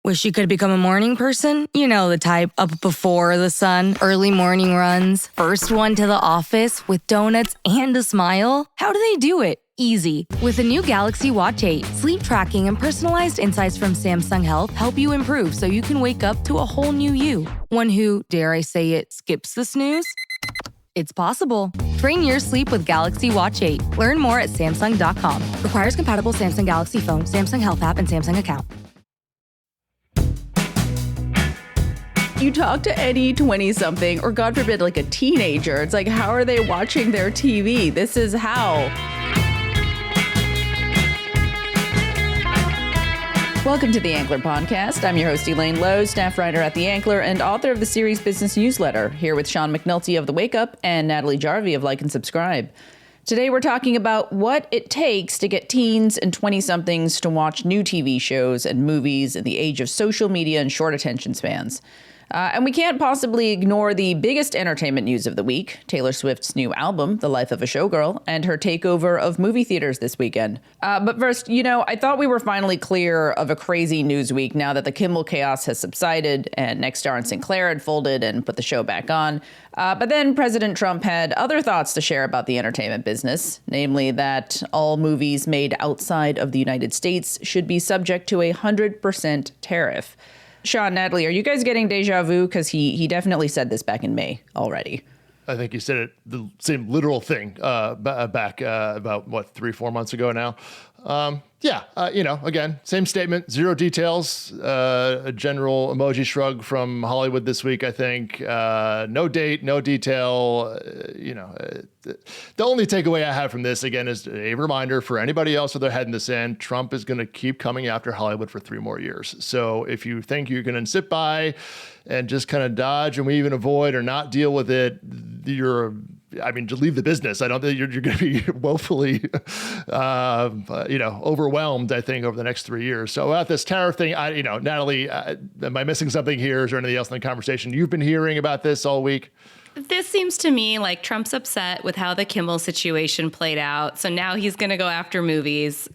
Wish you could become a morning person? You know the type, up before the sun, early morning runs, first one to the office with donuts and a smile. How do they do it? Easy. With the new Galaxy Watch 8, sleep tracking and personalized insights from Samsung Health help you improve so you can wake up to a whole new you. One who, dare I say it, skips the snooze? It's possible. Train your sleep with Galaxy Watch 8. Learn more at Samsung.com. Requires compatible Samsung Galaxy phone, Samsung Health app, and Samsung account. You talk to any 20-something, or God forbid, like a teenager, it's like, how are they watching their TV? This is how. Welcome to the Ankler Podcast. I'm your host, Elaine Lowe, staff writer at The Ankler and author of the series Business Newsletter, here with Sean McNulty of The Wake Up and Natalie Jarvie of Like and Subscribe. Today, we're talking about what it takes to get teens and 20-somethings to watch new TV shows and movies in the age of social media and short attention spans. And we can't possibly ignore the biggest entertainment news of the week, Taylor Swift's new album, The Life of a Showgirl, and her takeover of movie theaters this weekend. But first, I thought we were finally clear of a crazy news week now that the Kimmel chaos has subsided and Nexstar and Sinclair had folded and put the show back on. But then President Trump had other thoughts to share about the entertainment business, namely that all movies made outside of the United States should be subject to a 100% tariff. Sean, Natalie, are you guys getting deja vu? Because he definitely said this back in May already. I think he said it, the same literal thing back about, 3-4 months ago now. Again, same statement, zero details, a general emoji shrug from Hollywood this week, I think. No date, no detail. The only takeaway I have from this, again, is a reminder for anybody else with their head in the sand, Trump is going to keep coming after Hollywood for 3 more years. So if you think you can sit by and just kind of dodge and even avoid or not deal with it, to leave the business. I don't think you're going to be woefully, overwhelmed, I think, over the next 3 years. So about this tariff thing, Natalie, am I missing something here? Is there anything else in the conversation you've been hearing about this all week? This seems to me like Trump's upset with how the Kimmel situation played out. So now he's going to go after movies.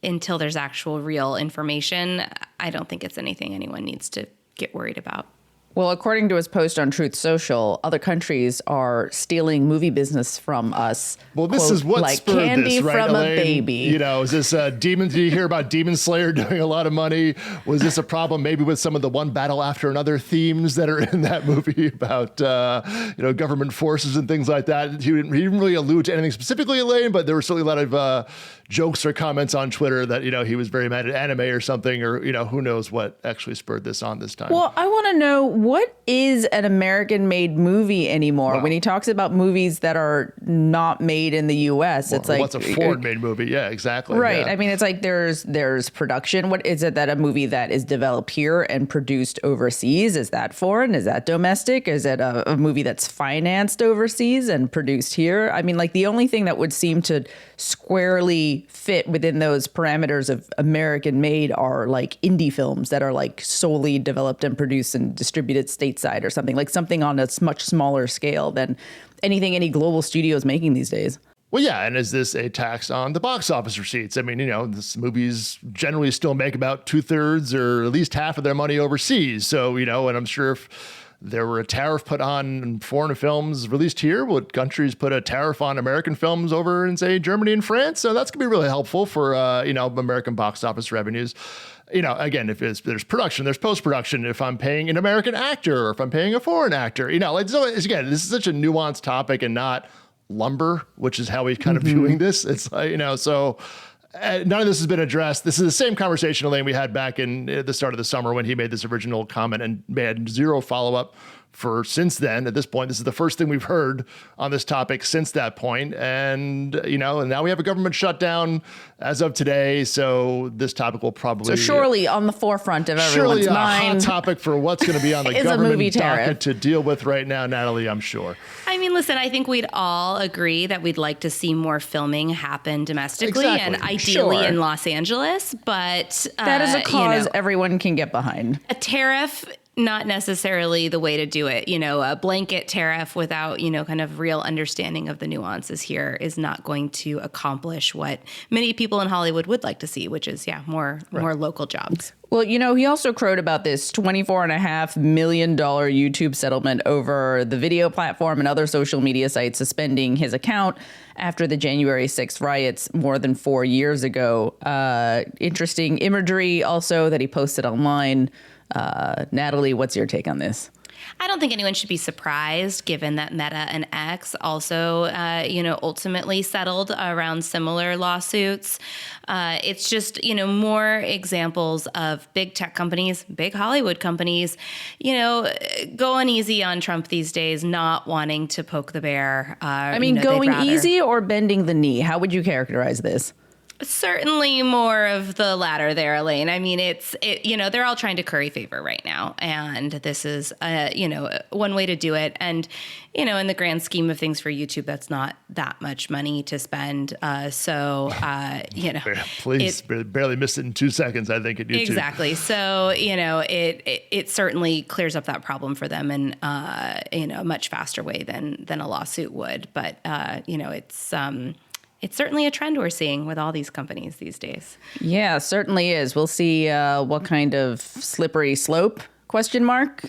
Until there's actual real information, I don't think it's anything anyone needs to get worried about. Well, according to his post on Truth Social, other countries are stealing movie business from us. Well, this quote, is what like spurred candy this, right, from Elaine? A baby. Is this Demon? Did you hear about Demon Slayer doing a lot of money? Was this a problem maybe with some of the one battle after another themes that are in that movie about government forces and things like that? He didn't really allude to anything specifically, Elaine, but there were certainly a lot of jokes or comments on Twitter that he was very mad at anime or something, or who knows what actually spurred this on this time. Well, I want to know, what is an American-made movie anymore? Wow. When he talks about movies that are not made in the U.S., it's like, what's a foreign-made movie? Yeah, exactly. Right. Yeah. I mean, it's like there's production. What is it that a movie that is developed here and produced overseas, is that foreign? Is that domestic? Is it a movie that's financed overseas and produced here? I mean, like, the only thing that would seem to squarely fit within those parameters of American made are like indie films that are like solely developed and produced and distributed stateside or something on a much smaller scale than anything any global studio is making these days. Well, yeah. And is this a tax on the box office receipts? I mean, this movies generally still make about 2/3 or at least half of their money overseas. So, and I'm sure if there were a tariff put on foreign films released here, would countries put a tariff on American films over in, say, Germany and France? So that's going to be really helpful for, American box office revenues. Again, if there's production, there's post-production. If I'm paying an American actor or if I'm paying a foreign actor, again, this is such a nuanced topic and not lumber, which is how we're kind of viewing this. It's like, so none of this has been addressed. This is the same conversation, Elaine, we had back in at the start of the summer when he made this original comment and had zero follow-up for since then. At this point, this is the first thing we've heard on this topic since that point. And, and now we have a government shutdown as of today. So this topic will probably... So surely on the forefront of everyone's mind... hot topic for what's going to be on the government docket to deal with right now, Natalie, I'm sure. I mean, listen, I think we'd all agree that we'd like to see more filming happen domestically and ideally in Los Angeles. But that is a cause everyone can get behind. A tariff not necessarily the way to do it. A blanket tariff without, kind of real understanding of the nuances here is not going to accomplish what many people in Hollywood would like to see, which is, more local jobs. Well, he also crowed about this $24.5 million YouTube settlement over the video platform and other social media sites suspending his account after the January 6th riots more than 4 years ago. Interesting imagery also that he posted online. Natalie, what's your take on this? I don't think anyone should be surprised, given that Meta and X also, ultimately settled around similar lawsuits. It's just, more examples of big tech companies, big Hollywood companies, going easy on Trump these days, not wanting to poke the bear. Going easy or bending the knee? How would you characterize this? Certainly more of the latter there, Elaine. They're all trying to curry favor right now. And this is, one way to do it. And, in the grand scheme of things for YouTube, that's not that much money to spend. Please, barely missed it in 2 seconds, I think, at YouTube. Exactly. So, it certainly clears up that problem for them in, a much faster way than a lawsuit would. But, it's certainly a trend we're seeing with all these companies these days. Yeah, certainly is. We'll see what kind of slippery slope, ?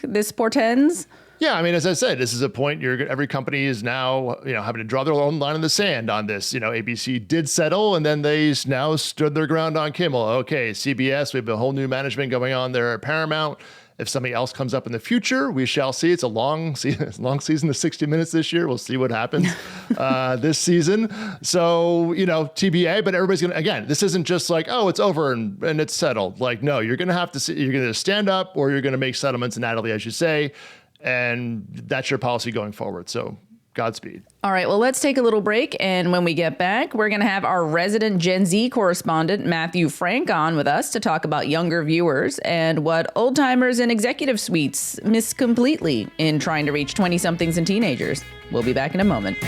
This portends. Yeah, as I said, this is a point every company is now, having to draw their own line in the sand on this. ABC did settle, and then they now stood their ground on Kimmel. Okay, CBS, we have a whole new management going on there at Paramount. If something else comes up in the future, we shall see. It's a long season of 60 Minutes this year. We'll see what happens this season. So, TBA, but everybody's going to, again, this isn't just like, oh, it's over and it's settled. Like, no, you're going to have to you're going to stand up or you're going to make settlements, Natalie, as you say, and that's your policy going forward. So Godspeed. All right, well, let's take a little break. And when we get back, we're going to have our resident Gen Z correspondent, Matthew Frank, on with us to talk about younger viewers and what old timers and executive suites miss completely in trying to reach 20-somethings and teenagers. We'll be back in a moment.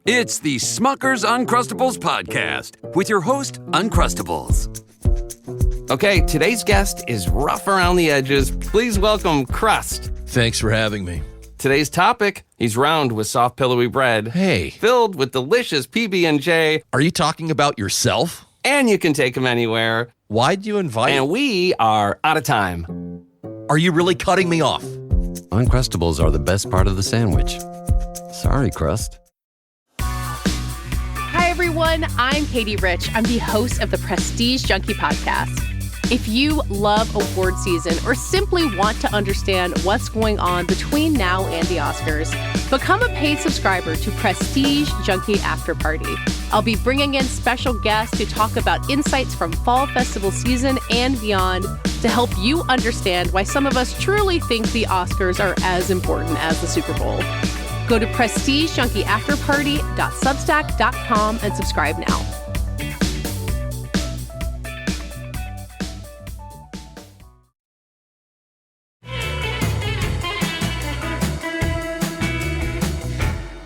It's the Smucker's Uncrustables podcast with your host, Uncrustables. Okay, today's guest is rough around the edges. Please welcome Crust. Thanks for having me. Today's topic, he's round with soft, pillowy bread. Hey. Filled with delicious PB&J. Are you talking about yourself? And you can take him anywhere. Why'd you invite? And we are out of time. Are you really cutting me off? Uncrustables are the best part of the sandwich. Sorry, Crust. Hi, everyone. I'm Katie Rich. I'm the host of the Prestige Junkie podcast. If you love award season or simply want to understand what's going on between now and the Oscars, become a paid subscriber to Prestige Junkie After Party. I'll be bringing in special guests to talk about insights from fall festival season and beyond to help you understand why some of us truly think the Oscars are as important as the Super Bowl. Go to prestigejunkie.afterparty.substack.com and subscribe now.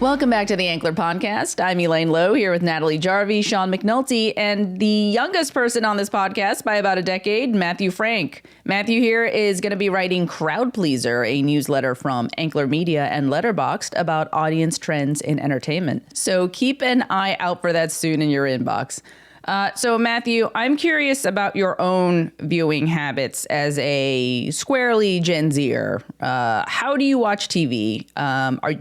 Welcome back to the Ankler Podcast. I'm Elaine Lowe here with Natalie Jarvie, Sean McNulty, and the youngest person on this podcast by about a decade, Matthew Frank. Matthew here is going to be writing Crowd Pleaser, a newsletter from Ankler Media and Letterboxd about audience trends in entertainment. So keep an eye out for that soon in your inbox. So Matthew, I'm curious about your own viewing habits as a squarely Gen Zer. How do you watch TV?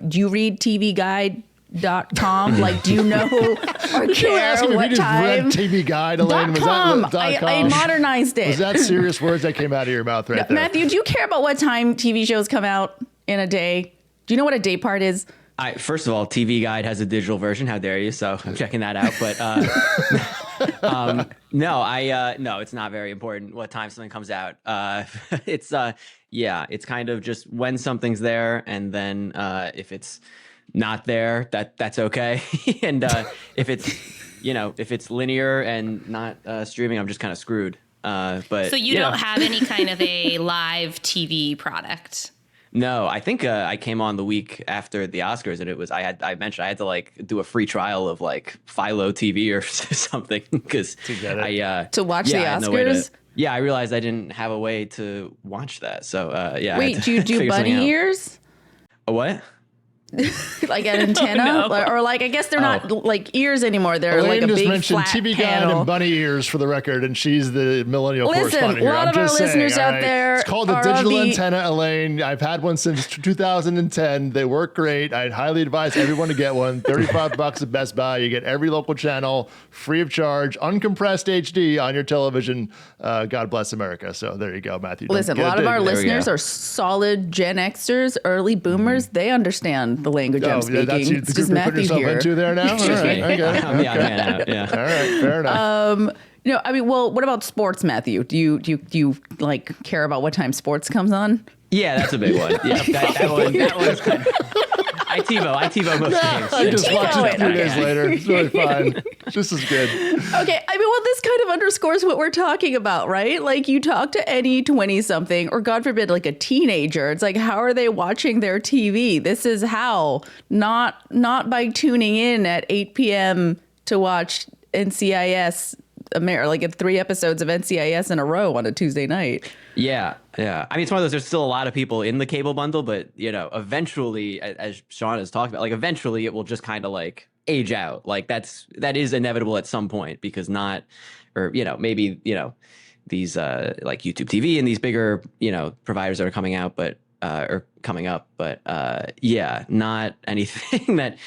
Do you read TVGuide.com? Like, do you know or care what time? Read TV Guide, Elaine. Was .com. that .com? I modernized it. Was that serious words that came out of your mouth right there? Matthew, do you care about what time TV shows come out in a day? Do you know what a day part is? First of all, TV Guide has a digital version. How dare you? So I'm checking that out. But no, it's not very important what time something comes out. It's kind of just when something's there, and then if it's not there, that's okay. And if it's linear and not streaming, I'm just kind of screwed. But so you don't have any kind of a live TV product. No, I think I came on the week after the Oscars, and it was I mentioned I had to like do a free trial of like Philo TV or something because to watch the Oscars. yeah, I realized I didn't have a way to watch that. So yeah. I had Wait, to do you do figure something bunny out. ears? A what? Like an antenna? Or like, I guess they're not like ears anymore. They're Elaine like a just big mentioned flat TV Guide panel. and bunny ears for the record, and she's the millennial Listen, correspondent a here. lot I'm of our just saying, listeners all out right? there It's called the are on digital the- antenna, Elaine. I've had one since 2010. They work great. I'd highly advise everyone to get one. $35 at Best Buy. You get every local channel free of charge, uncompressed HD on your television. God bless America. So there you go, Matthew. Listen, a lot of our listeners are solid Gen Xers, early boomers. They understand the language I'm speaking. That's you, It's the just group you're putting Matthew yourself here. into there now? All Excuse right, me. okay, I'm the odd man out. Yeah. all right, fair enough. No, I mean, well, what about sports, Matthew? Do you like care about what time sports comes on? Yeah, that's a big one. Yeah, that one's kind of. I TiVo most games. I just watched TiVo it 3 it, days okay. later. It's really fun. Just as good. Okay, I mean, well, this kind of underscores what we're talking about, right? Like, you talk to any 20-something, or God forbid, like a teenager. It's like, how are they watching their TV? This is how, not by tuning in at 8 p.m. to watch NCIS, like 3 episodes of NCIS in a row on a Tuesday night. Yeah. I mean, it's one of those. There's still a lot of people in the cable bundle, but eventually, as Sean has talked about, like eventually it will just kind of like age out. Like that is inevitable at some point because maybe these like YouTube TV and these bigger providers that are coming out, but or coming up, but not anything that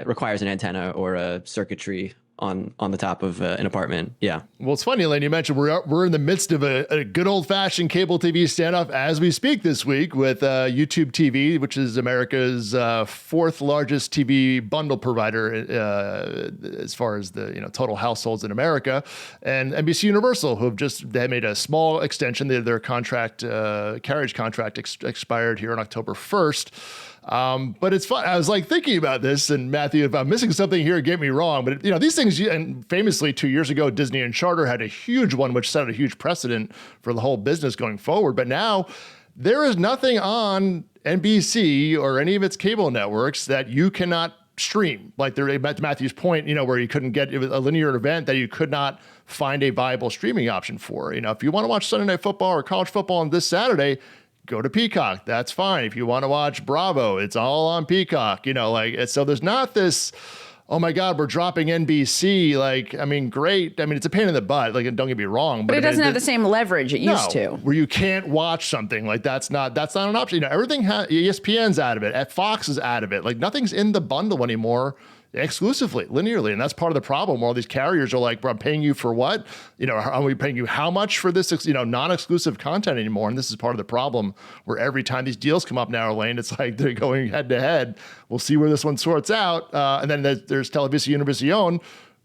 requires an antenna or a circuitry on the top of an apartment. Yeah. Well, it's funny, Elaine, you mentioned we're in the midst of a good old-fashioned cable TV standoff as we speak this week with YouTube TV, which is America's fourth largest TV bundle provider as far as the total households in America, and NBC Universal, who they made a small extension. Their contract, carriage contract expired here on October 1st. But it's fun. I was like thinking about this, and Matthew, if I'm missing something here, get me wrong. But these things, and famously 2 years ago, Disney and Charter had a huge one, which set a huge precedent for the whole business going forward. But now there is nothing on NBC or any of its cable networks that you cannot stream. Like to Matthew's point, where you couldn't get, it was a linear event that you could not find a viable streaming option for. If you want to watch Sunday Night Football or college football on this Saturday, go to Peacock. That's fine. If you want to watch Bravo, it's all on Peacock. So there's not this, oh my God, we're dropping NBC. Like, I mean, great. I mean, it's a pain in the butt. Like, don't get me wrong, But it doesn't have the same leverage it used to. Where you can't watch something like that's not an option. Everything ESPN's out of it. Fox is out of it. Like, nothing's in the bundle anymore exclusively, linearly. And that's part of the problem where all these carriers are like, bro, I'm paying you for what? Are we paying you how much for this, non-exclusive content anymore? And this is part of the problem where every time these deals come up now, Elaine, it's like they're going head to head. We'll see where this one sorts out. And then there's Televisa Univision,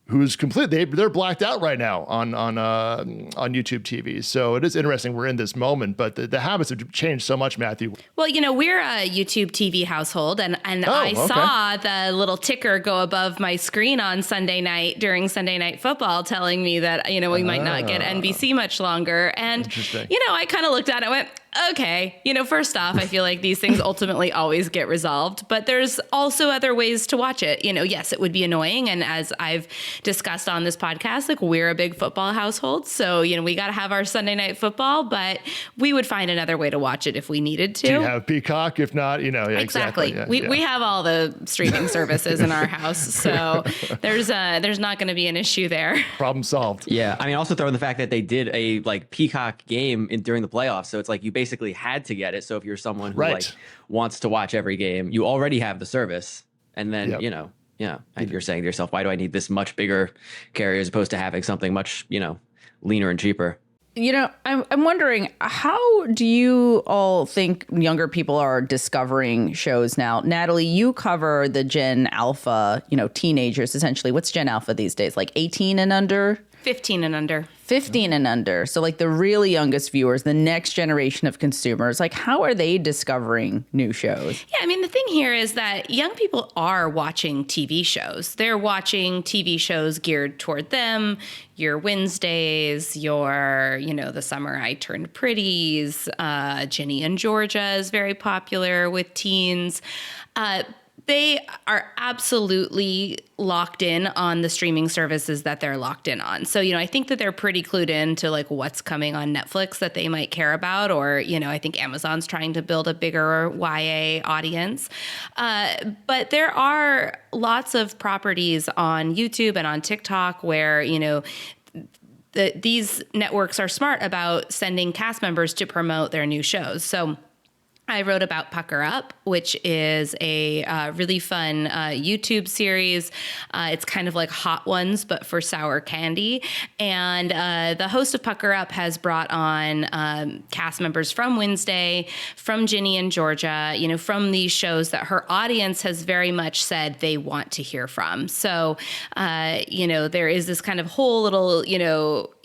who's they're blacked out right now on YouTube TV. So it is interesting we're in this moment, but the habits have changed so much, Matthew. Well, we're a YouTube TV household, and I saw the little ticker go above my screen on Sunday night during Sunday Night Football telling me that, we might not get NBC much longer. And, I kind of looked at it and went, okay, first off, I feel like these things ultimately always get resolved, but there's also other ways to watch it. Yes, it would be annoying. And as I've discussed on this podcast, like, we're a big football household. So, we got to have our Sunday Night Football, but we would find another way to watch it if we needed to. Do you have Peacock? If not, exactly. Yeah, we have all the streaming services in our house. So there's not going to be an issue there. Problem solved. Yeah. I mean, also throw in the fact that they did a Peacock game during the playoffs. So it's like you basically had to get it. So if you're someone who wants to watch every game, you already have the service. And then, you're saying to yourself, why do I need this much bigger carrier as opposed to having something much, leaner and cheaper? I'm wondering, how do you all think younger people are discovering shows now? Natalie, you cover the Gen Alpha, teenagers, essentially. What's Gen Alpha these days? Like 18 and under? 15 and under. 15 and under. So like the really youngest viewers, the next generation of consumers, like how are they discovering new shows? Yeah, I mean, the thing here is that young people are watching TV shows. They're watching TV shows geared toward them. Your Wednesdays, The Summer I Turned Pretties, Ginny and Georgia is very popular with teens. They are absolutely locked in on the streaming services that they're locked in on. So, I think that they're pretty clued in to like what's coming on Netflix that they might care about, or, I think Amazon's trying to build a bigger YA audience. But there are lots of properties on YouTube and on TikTok where, these networks are smart about sending cast members to promote their new shows. So I wrote about Pucker Up, which is a really fun YouTube series. It's kind of like Hot Ones, but for sour candy. And the host of Pucker Up has brought on cast members from Wednesday, from Ginny and Georgia, from these shows that her audience has very much said they want to hear from. So, there is this kind of whole little,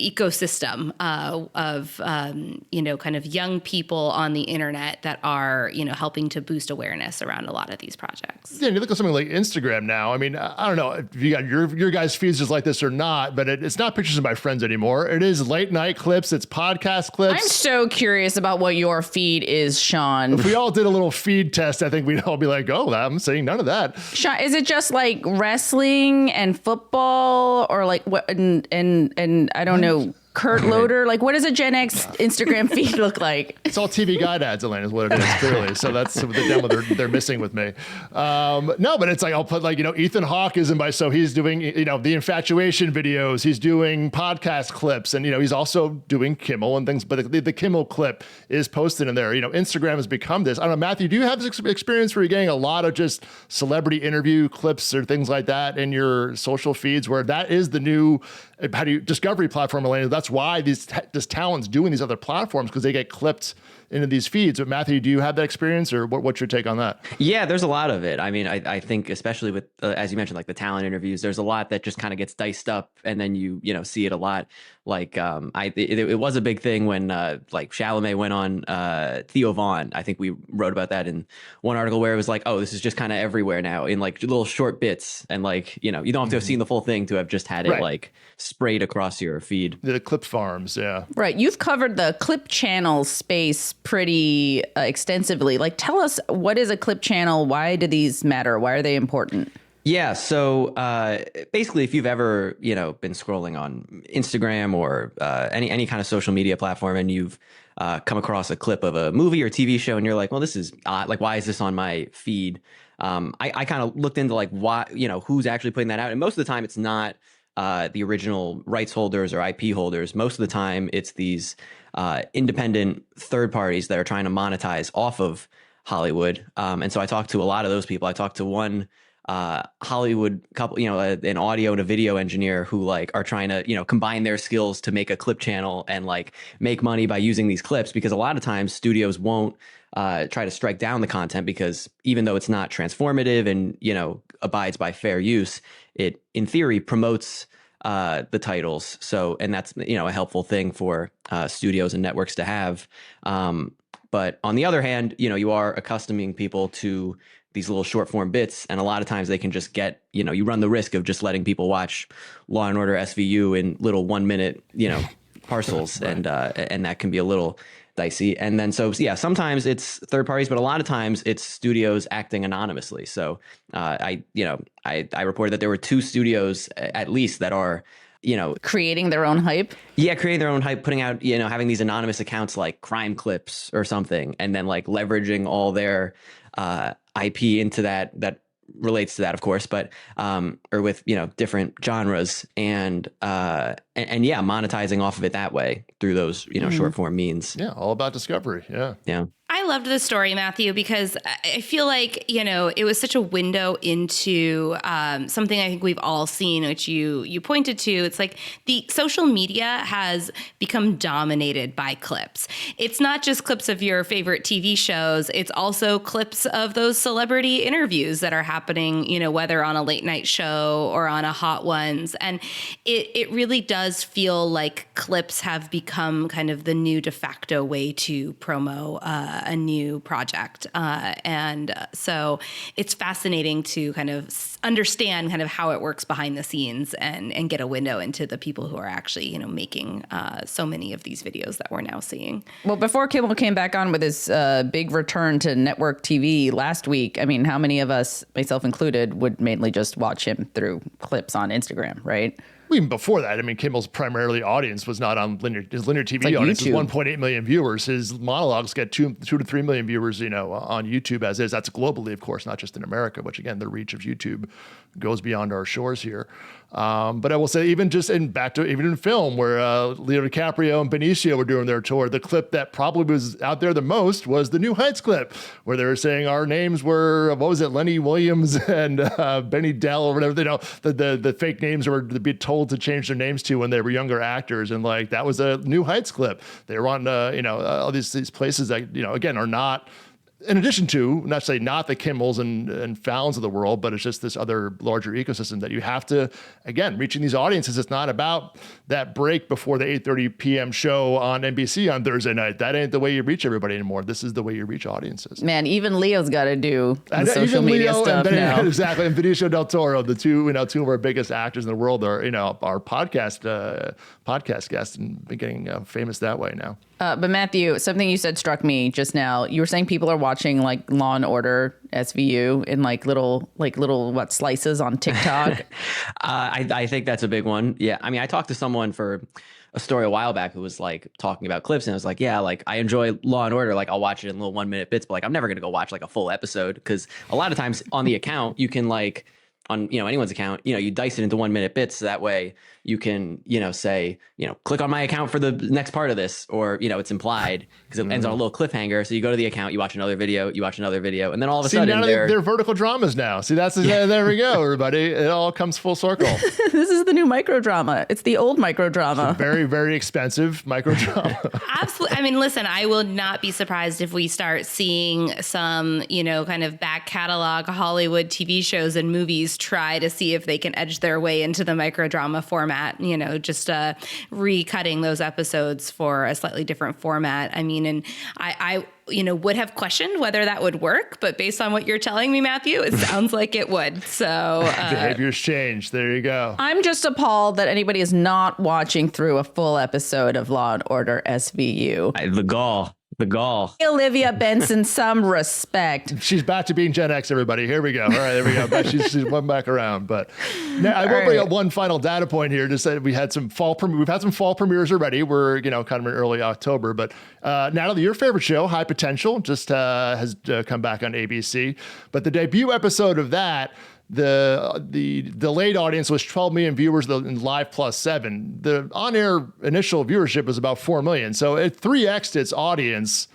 ecosystem of kind of young people on the internet that are, helping to boost awareness around a lot of these projects. Yeah, you look at something like Instagram now. I mean, I don't know if you got your guys' feeds just like this or not, but it's not pictures of my friends anymore. It is late night clips. It's podcast clips. I'm so curious about what your feed is, Sean. If we all did a little feed test, I think we'd all be like, oh, I'm seeing none of that. Sean, is it just like wrestling and football, or like what? And I don't know. Kurt Loder, like what does a Gen X Instagram feed look like? It's all TV guide ads, Elaine, is what it is, clearly. So that's the demo they're missing with me. No, but it's like I'll put like, Ethan Hawke is in by, so he's doing, the infatuation videos. He's doing podcast clips, and, he's also doing Kimmel and things. But the Kimmel clip is posted in there. Instagram has become this. I don't know, Matthew, do you have this experience where you're getting a lot of just celebrity interview clips or things like that in your social feeds, where that is the new discovery platform, Elaine? That's why this talent's doing these other platforms, because they get clipped into these feeds. But Matthew, do you have that experience, or what's your take on that? Yeah, there's a lot of it. I mean, I think especially with, as you mentioned, like the talent interviews, there's a lot that just kind of gets diced up, and then you see it a lot. Like it was a big thing when like Chalamet went on Theo Vaughn. I think we wrote about that in one article where it was like, oh, this is just kind of everywhere now in like little short bits, and like you don't have to have seen the full thing to have just had it like sprayed across your feed. The clip farms, yeah. Right. You've covered the clip channel space pretty extensively. Like, tell us, what is a clip channel? Why do these matter? Why are they important? Yeah. So basically, if you've ever, been scrolling on Instagram or any kind of social media platform, and you've come across a clip of a movie or TV show, and you're like, well, this is odd. Like, why is this on my feed? I kind of looked into like why, who's actually putting that out. And most of the time it's not the original rights holders or IP holders. Most of the time it's these independent third parties that are trying to monetize off of Hollywood. And so I talked to a lot of those people. I talked to one Hollywood couple, an audio and a video engineer who like are trying to, combine their skills to make a clip channel and like make money by using these clips, because a lot of times studios won't try to strike down the content, because even though it's not transformative and, abides by fair use, it in theory promotes the titles. So, and that's, a helpful thing for studios and networks to have. But on the other hand, you are accustoming people to these little short form bits. And a lot of times they can just get, you run the risk of just letting people watch Law and Order SVU in little 1 minute, parcels. Right. And that can be a little dicey. And then, so yeah, sometimes it's third parties, but a lot of times it's studios acting anonymously. So I reported that there were 2 studios at least that are, creating their own hype. Yeah, creating their own hype, putting out, having these anonymous accounts like Crime Clips or something, and then like leveraging all their IP into that relates to that, of course, but or with different genres, and yeah, monetizing off of it that way through those short form means. Yeah, all about discovery. Yeah. I loved this story, Matthew, because I feel like, it was such a window into something I think we've all seen, which you pointed to. It's like the social media has become dominated by clips. It's not just clips of your favorite TV shows. It's also clips of those celebrity interviews that are happening, whether on a late night show or on a Hot Ones. And it really does feel like clips have become kind of the new de facto way to promo a a new project. So it's fascinating to kind of understand kind of how it works behind the scenes and get a window into the people who are actually, making so many of these videos that we're now seeing. Well, before Kimmel came back on with his big return to network TV last week, I mean, how many of us, myself included, would mainly just watch him through clips on Instagram, right? Even before that, I mean, Kimmel's primarily audience was not on his linear TV like audience is YouTube. 1.8 million viewers. His monologues get 2 to 3 million viewers, on YouTube as is. That's globally, of course, not just in America, which again, the reach of YouTube goes beyond our shores here. But I will say, even in film, where Leo DiCaprio and Benicio were doing their tour, the clip that probably was out there the most was the New Heights clip, where they were saying our names were, what was it, Lenny Williams and Benny Dell or whatever. The fake names were to be told to change their names to when they were younger actors, and like that was a New Heights clip. They were on all these places that again are not. In addition to, not to say not the Kimmels and Fallons of the world, but it's just this other larger ecosystem that you have to, again, reaching these audiences. It's not about that break before the 8:30 p.m. show on NBC on Thursday night. That ain't the way you reach everybody anymore. This is the way you reach audiences. Man, even Leo's got to do the social media stuff now. Exactly. And Benicio del Toro, the two of our biggest actors in the world are, our podcast guests and getting famous that way now. But Matthew, something you said struck me just now. You were saying people are watching like Law and Order SVU in like little slices on TikTok. I think that's a big one. Yeah. I mean, I talked to someone for a story a while back who was like talking about clips, and I was like, yeah, like I enjoy Law and Order. Like I'll watch it in little 1-minute bits, but like I'm never going to go watch like a full episode, because a lot of times on the account, you can like, on anyone's account, you dice it into 1-minute bits. So that way you can, say, click on my account for the next part of this, or, it's implied because it ends on a little cliffhanger. So you go to the account, you watch another video, and then all of a sudden they're vertical dramas now. See, there we go, everybody. It all comes full circle. This is the new microdrama. It's the old microdrama. Very, very expensive microdrama. Absolutely. I mean, listen, I will not be surprised if we start seeing some, kind of back catalog Hollywood TV shows and movies try to see if they can edge their way into the microdrama format, just recutting those episodes for a slightly different format. I mean, and I would have questioned whether that would work, but based on what you're telling me, Matthew, it sounds like it would. So behaviors change. There you go. I'm just appalled that anybody is not watching through a full episode of Law and Order SVU. The gall. Olivia Benson, some respect. She's back to being Gen X, everybody. Here we go. All right, there we go. She's went back around. But now I will bring up one final data point here. Just that we've had some fall premieres already. We're kind of in early October. But Natalie, your favorite show, High Potential, just has come back on ABC. But the debut episode of that, the delayed audience was 12 million viewers in live plus 7. The on-air initial viewership was about 4 million. So it 3x'd its audience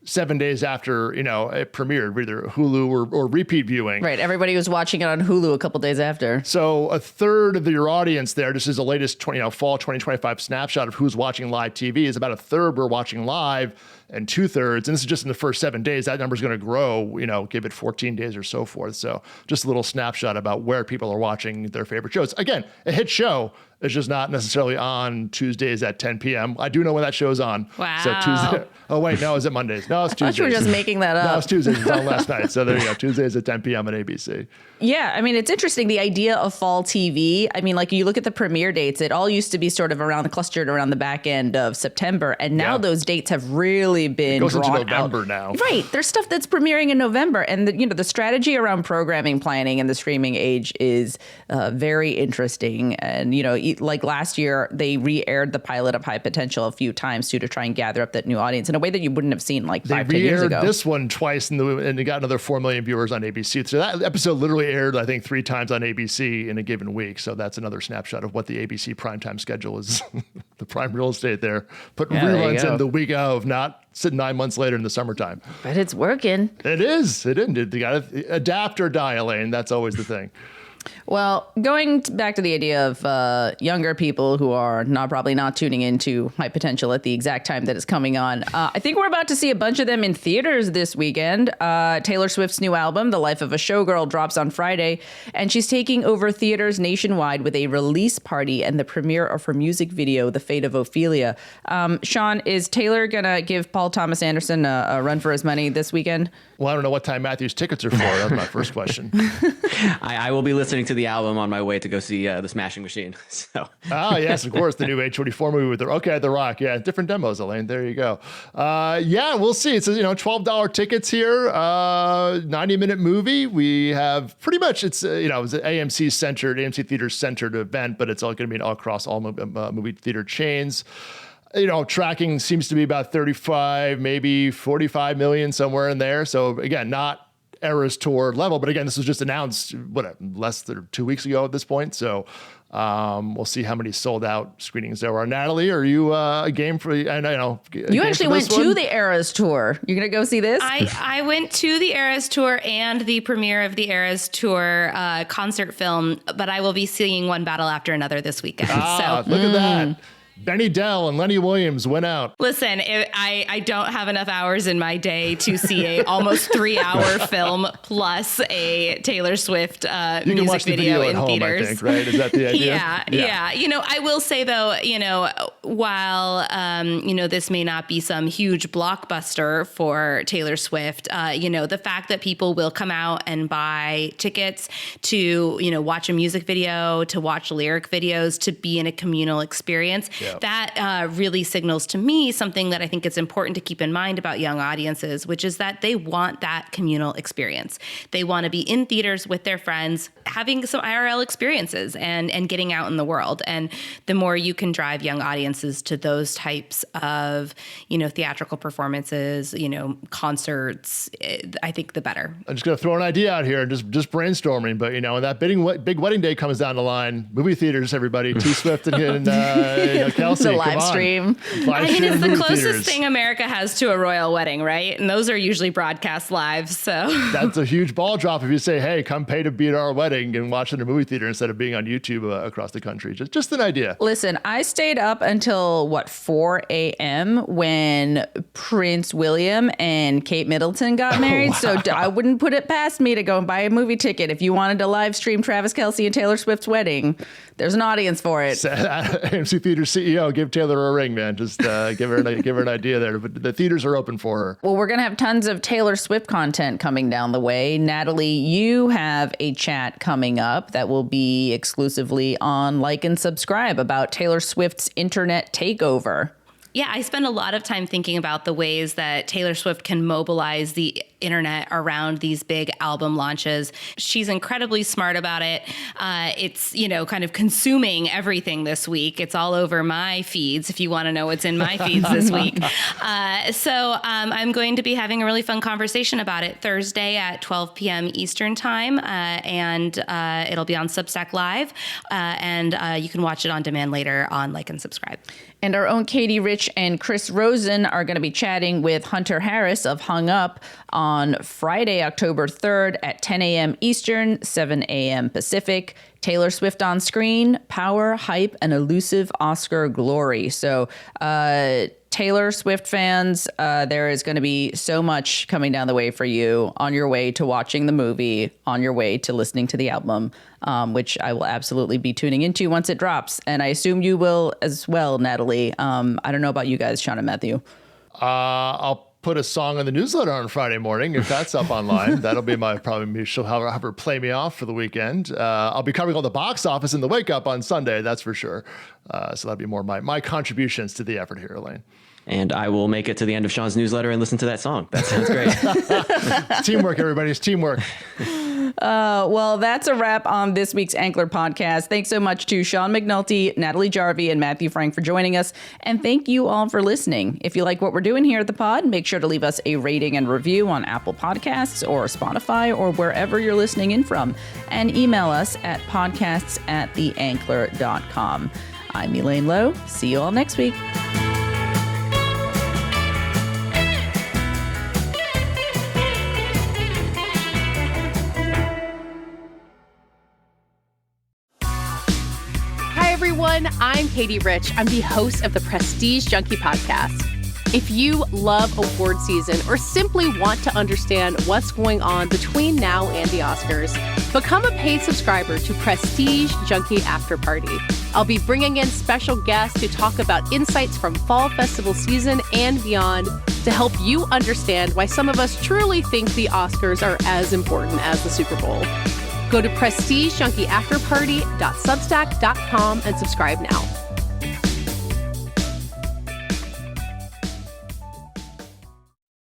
7 days after, it premiered, either Hulu or repeat viewing. Right. Everybody was watching it on Hulu a couple days after. So a third of your audience there, this is the latest fall 2025 snapshot of who's watching live TV, is about a third were watching live and 2/3. And this is just in the first 7 days. That number is going to grow, give it 14 days or so forth. So just a little snapshot about where people are watching their favorite shows. Again, a hit show. It's just not necessarily on Tuesdays at 10 p.m. I do know when that show's on. Wow. So Tuesday. Oh, wait. No, is it Mondays? No, it's Tuesdays. I thought you were just making that up. No, it's Tuesdays. It was on last night. So there you go. Tuesdays at 10 p.m. on ABC. Yeah. I mean, it's interesting. The idea of fall TV. I mean, like you look at the premiere dates, it all used to be sort of clustered around the back end of September. And now those dates have really been drawn into November out. Now. Right. There's stuff that's premiering in November. And the strategy around programming planning in the streaming age is very interesting. And, like last year, they re-aired the pilot of High Potential a few times to try and gather up that new audience in a way that you wouldn't have seen like 5-10 years ago. They re-aired this one twice and it got another 4 million viewers on ABC. So that episode literally aired, I think, 3 times on ABC in a given week. So that's another snapshot of what the ABC primetime schedule is. The prime real estate there. Put reruns in the week of, not sit 9 months later in the summertime. But it's working. It is. It isn't. You got to adapt or die, Elaine. That's always the thing. Well, going back to the idea of younger people who are probably not tuning into High Potential at the exact time that it's coming on, I think we're about to see a bunch of them in theaters this weekend. Taylor Swift's new album, The Life of a Showgirl, drops on Friday, and she's taking over theaters nationwide with a release party and the premiere of her music video, The Fate of Ophelia. Sean, is Taylor going to give Paul Thomas Anderson a run for his money this weekend? Well, I don't know what time Matthew's tickets are for. That's my first question. I will be listening to the album on my way to go see The Smashing Machine. So. Yes, of course, the new H24 movie with The Rock. Yeah, different demos, Elaine. There you go. Yeah, we'll see. It's $12 tickets here. 90-minute movie. We have pretty much it's an AMC theater centered event, but it's all going to be all across all movie theater chains. Tracking seems to be about 35, maybe 45 million, somewhere in there. So again, not Eras Tour level, but again, this was just announced, less than 2 weeks ago at this point. So we'll see how many sold out screenings there are. Natalie, are you a game for, you actually went to the Eras Tour. You're going to go see this? I went to the Eras Tour and the premiere of the Eras Tour concert film, but I will be seeing One Battle After Another this weekend. Look at that. Benny Dell and Lenny Williams went out. Listen, I don't have enough hours in my day to see a almost 3-hour film plus a Taylor Swift music video in theaters. I think, right? Is that the idea? Yeah. I will say though, while this may not be some huge blockbuster for Taylor Swift, the fact that people will come out and buy tickets to watch a music video, to watch lyric videos, to be in a communal experience. Yeah. That really signals to me something that I think it's important to keep in mind about young audiences, which is that they want that communal experience. They want to be in theaters with their friends, having some IRL experiences and getting out in the world. And the more you can drive young audiences to those types of, theatrical performances, concerts, I think the better. I'm just going to throw an idea out here and just brainstorming. But, when that big wedding day comes down the line, movie theaters, everybody, T Swift and Kelsey, the live stream. It's the closest thing America has to a royal wedding, right? And those are usually broadcast live. So that's a huge ball drop if you say, hey, come pay to be at our wedding and watch it in a movie theater instead of being on YouTube across the country. Just an idea. Listen, I stayed up until 4 a.m. when Prince William and Kate Middleton got married. Wow. So I wouldn't put it past me to go and buy a movie ticket. If you wanted to live stream Travis Kelce and Taylor Swift's wedding, there's an audience for it. AMC Theater CEO, give Taylor a ring, man. Just give her an idea there. But the theaters are open for her. Well, we're going to have tons of Taylor Swift content coming down the way. Natalie, you have a chat coming up that will be exclusively on Like and Subscribe about Taylor Swift's internet takeover. Yeah, I spend a lot of time thinking about the ways that Taylor Swift can mobilize the internet around these big album launches. She's incredibly smart about it. It's, kind of consuming everything this week. It's all over my feeds if you want to know what's in my feeds this week. So I'm going to be having a really fun conversation about it Thursday at 12 p.m. Eastern time. And it'll be on Substack Live. And you can watch it on demand later on Like and Subscribe. And our own Katie Rich and Chris Rosen are going to be chatting with Hunter Harris of Hung Up on Friday, October 3rd at 10 a.m. Eastern, 7 a.m. Pacific. Taylor Swift on screen, power, hype, and elusive Oscar glory. So Taylor Swift fans, there is going to be so much coming down the way for you on your way to watching the movie, on your way to listening to the album, which I will absolutely be tuning into once it drops. And I assume you will as well, Natalie. I don't know about you guys, Sean and Matthew. I'll put a song on the newsletter on Friday morning if that's up online. That'll be she'll have her play me off for the weekend. I'll be covering all the box office in the Wake Up on Sunday, that's for sure. So that'll be more my contributions to the effort here, Elaine. And I will make it to the end of Sean's newsletter and listen to that song. That sounds great. It's teamwork, everybody. It's teamwork. Well, that's a wrap on this week's Ankler podcast. Thanks so much to Sean McNulty, Natalie Jarvie, and Matthew Frank for joining us. And thank you all for listening. If you like what we're doing here at the pod, make sure to leave us a rating and review on Apple Podcasts or Spotify or wherever you're listening in from. And email us at podcasts@theankler.com. I'm Elaine Lowe. See you all next week. everyone. I'm Katie Rich. I'm the host of the Prestige Junkie podcast. If you love award season or simply want to understand what's going on between now and the Oscars, become a paid subscriber to Prestige Junkie After Party. I'll be bringing in special guests to talk about insights from fall festival season and beyond to help you understand why some of us truly think the Oscars are as important as the Super Bowl. Go to prestigejunkie.afterparty.substack.com and subscribe now.